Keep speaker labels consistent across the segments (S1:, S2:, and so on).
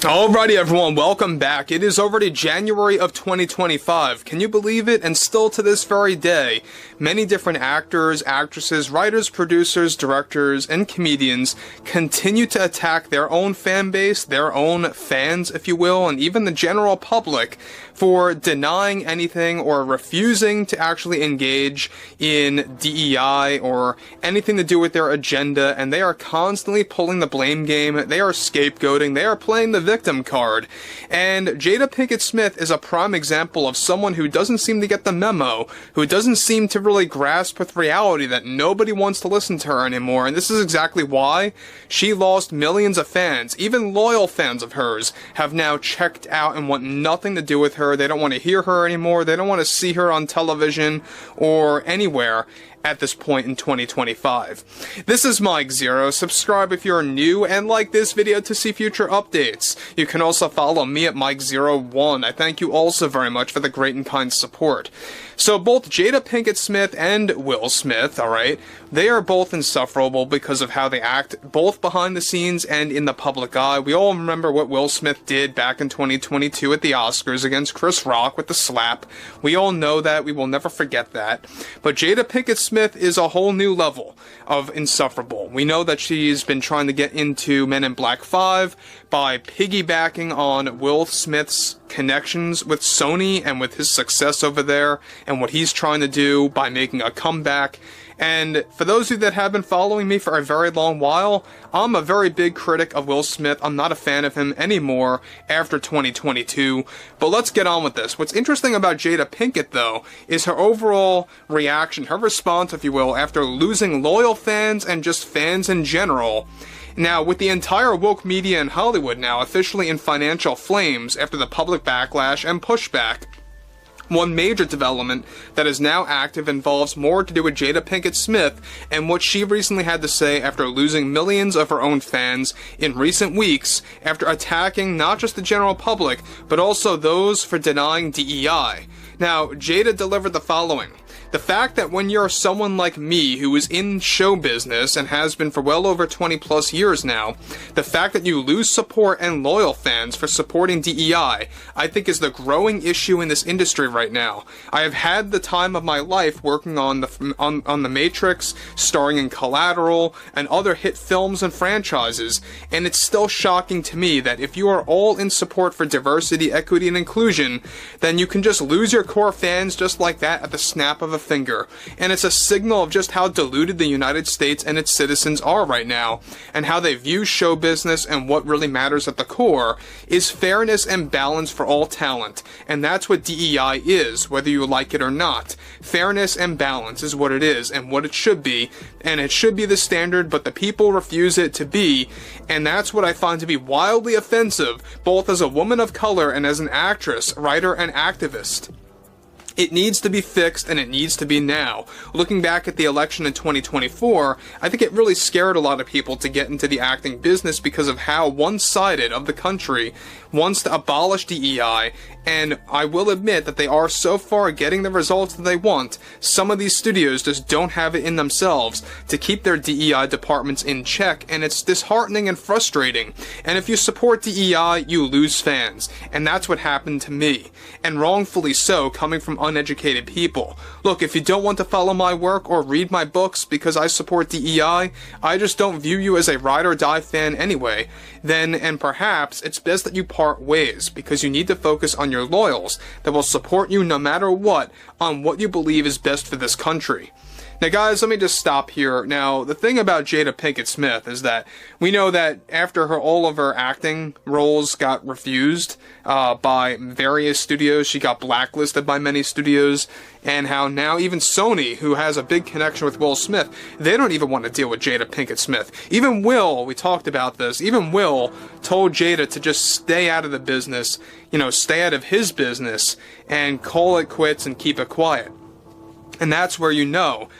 S1: Alrighty everyone, welcome back. It is already January of 2025. Can you believe it? And still to this very day, many different actors, actresses, writers, producers, directors, and comedians continue to attack their own fan base, their own fans, if you will, and even the general public for denying anything or refusing to actually engage in DEI or anything to do with their agenda, and they are constantly pulling the blame game, they are scapegoating, they are playing the victim card. And Jada Pinkett Smith is a prime example of someone who doesn't seem to get the memo, who doesn't seem to really grasp with reality that nobody wants to listen to her anymore, and this is exactly why she lost millions of fans. Even loyal fans of hers have now checked out and want nothing to do with her. They don't want to hear her anymore. They don't want to see her on television or anywhere at this point in 2025. This is Mike Zero. Subscribe if you're new and like this video to see future updates. You can also follow me at Mike01. I thank you also very much for the great and kind support. So both Jada Pinkett Smith and Will Smith, alright, they are both insufferable because of how they act, both behind the scenes and in the public eye. We all remember what Will Smith did back in 2022 at the Oscars against Chris Rock with the slap. We all know that. We will never forget that. But Jada Pinkett Smith is a whole new level of insufferable. We know that she's been trying to get into Men in Black 5 by piggybacking on Will Smith's connections with Sony and with his success over there and what he's trying to do by making a comeback. And for those of you that have been following me for a very long while, I'm a very big critic of Will Smith. I'm not a fan of him anymore after 2022. But let's get on with this. What's interesting about Jada Pinkett, though, is her overall reaction, her response, if you will, after losing loyal fans and just fans in general. Now, with the entire woke media in Hollywood now officially in financial flames after the public backlash and pushback, one major development that is now active involves more to do with Jada Pinkett Smith and what she recently had to say after losing millions of her own fans in recent weeks after attacking not just the general public, but also those for denying DEI. Now, Jada delivered the following. The fact that when you're someone like me who is in show business and has been for well over 20 plus years now, the fact that you lose support and loyal fans for supporting DEI, I think is the growing issue in this industry right now. I have had the time of my life working on the Matrix, starring in Collateral, and other hit films and franchises, and it's still shocking to me that if you are all in support for diversity, equity, and inclusion, then you can just lose your core fans just like that at the snap of a finger. And it's a signal of just how deluded the United States and its citizens are right now, and how they view show business, and what really matters at the core is fairness and balance for all talent. And that's what DEI is, whether you like it or not. Fairness and balance is what it is and what it should be, and it should be the standard, but the people refuse it to be, and that's what I find to be wildly offensive, both as a woman of color and as an actress, writer, and activist. It needs to be fixed, and it needs to be now. Looking back at the election in 2024, I think it really scared a lot of people to get into the acting business because of how one-sided of the country wants to abolish DEI, and I will admit that they are so far getting the results that they want. Some of these studios just don't have it in themselves to keep their DEI departments in check, and it's disheartening and frustrating. And if you support DEI, you lose fans, and that's what happened to me, and wrongfully so, coming from uneducated people. Look, if you don't want to follow my work or read my books because I support DEI, I just don't view you as a ride or die fan anyway, then, and perhaps, it's best that you part ways, because you need to focus on your loyals that will support you no matter what on what you believe is best for this country. Now guys, let me just stop here. Now, the thing about Jada Pinkett Smith is that we know that after all of her acting roles got refused by various studios, she got blacklisted by many studios, and how now even Sony, who has a big connection with Will Smith, they don't even want to deal with Jada Pinkett Smith. Even Will, we talked about this, even Will told Jada to just stay out of the business, stay out of his business, and call it quits and keep it quiet. And that's where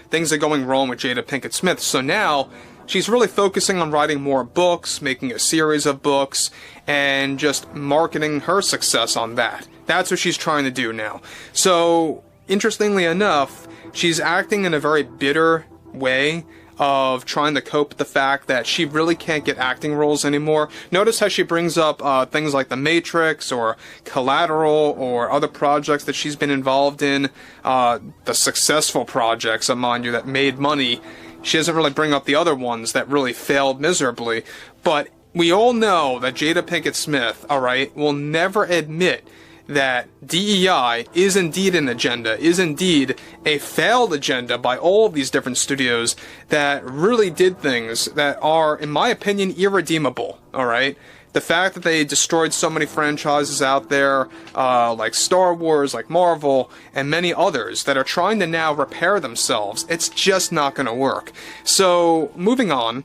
S1: things are going wrong with Jada Pinkett Smith. So now, she's really focusing on writing more books, making a series of books, and just marketing her success on that. That's what she's trying to do now. So, interestingly enough, she's acting in a very bitter way of trying to cope with the fact that she really can't get acting roles anymore. Notice how she brings up things like The Matrix or Collateral or other projects that she's been involved in, the successful projects, mind you, that made money. She doesn't really bring up the other ones that really failed miserably, but we all know that Jada Pinkett Smith, alright, will never admit that DEI is indeed an agenda, is indeed a failed agenda by all of these different studios that really did things that are, in my opinion, irredeemable, alright? The fact that they destroyed so many franchises out there, like Star Wars, like Marvel, and many others that are trying to now repair themselves, it's just not going to work. So, moving on,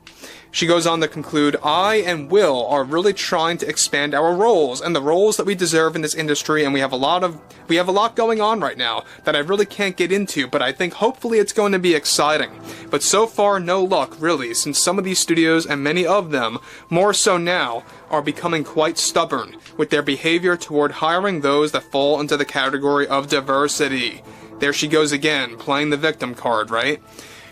S1: she goes on to conclude, I and Will are really trying to expand our roles and the roles that we deserve in this industry, and we have a lot going on right now that I really can't get into, but I think hopefully it's going to be exciting. But so far, no luck, really, since some of these studios, and many of them, more so now, are becoming quite stubborn with their behavior toward hiring those that fall into the category of diversity. There she goes again, playing the victim card, right?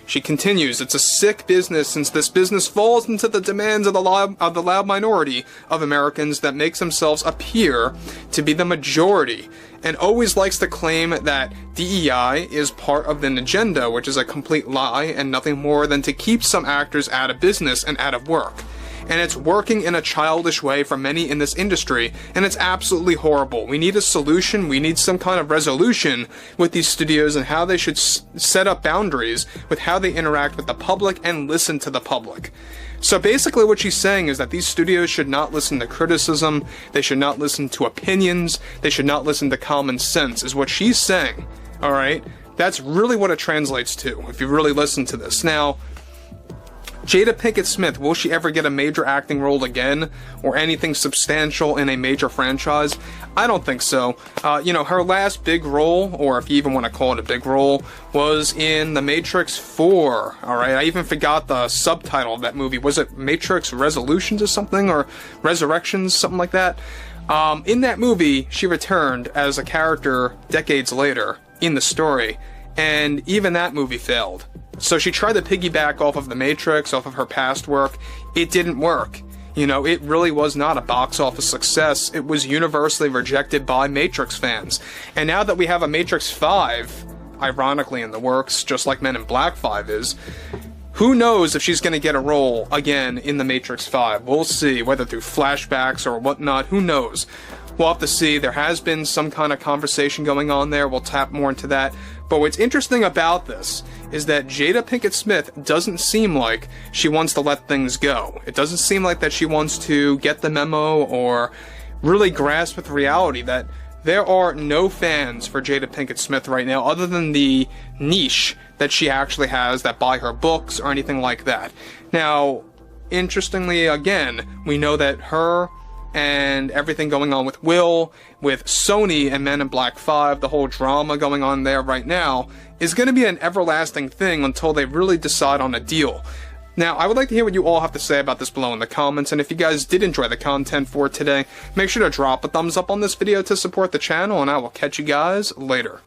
S1: She continues, it's a sick business since this business falls into the demands of the loud minority of Americans that makes themselves appear to be the majority, and always likes to claim that DEI is part of an agenda, which is a complete lie and nothing more than to keep some actors out of business and out of work. And it's working in a childish way for many in this industry, and it's absolutely horrible. We need a solution, we need some kind of resolution with these studios and how they should set up boundaries with how they interact with the public and listen to the public. So basically what she's saying is that these studios should not listen to criticism, they should not listen to opinions, they should not listen to common sense, is what she's saying, alright? That's really what it translates to, if you really listen to this. Now, Jada Pinkett Smith, will she ever get a major acting role again, or anything substantial in a major franchise? I don't think so. Her last big role, or if you even want to call it a big role, was in The Matrix 4, alright? I even forgot the subtitle of that movie. Was it Matrix Resolutions or something, or Resurrections, something like that? In that movie, she returned as a character decades later in the story, and even that movie failed. So she tried to piggyback off of The Matrix, off of her past work. It didn't work. It really was not a box office success. It was universally rejected by Matrix fans. And now that we have a Matrix 5, ironically in the works, just like Men in Black 5 is, who knows if she's going to get a role again in The Matrix 5. We'll see, whether through flashbacks or whatnot, who knows. We'll have to see. There has been some kind of conversation going on there. We'll tap more into that. But what's interesting about this is that Jada Pinkett Smith doesn't seem like she wants to let things go. It doesn't seem like that she wants to get the memo or really grasp with reality that there are no fans for Jada Pinkett Smith right now other than the niche that she actually has that buy her books or anything like that. Now, interestingly, again, we know that her and everything going on with Will, with Sony and Men in Black 5, the whole drama going on there right now, is going to be an everlasting thing until they really decide on a deal. Now, I would like to hear what you all have to say about this below in the comments, and if you guys did enjoy the content for today, make sure to drop a thumbs up on this video to support the channel, and I will catch you guys later.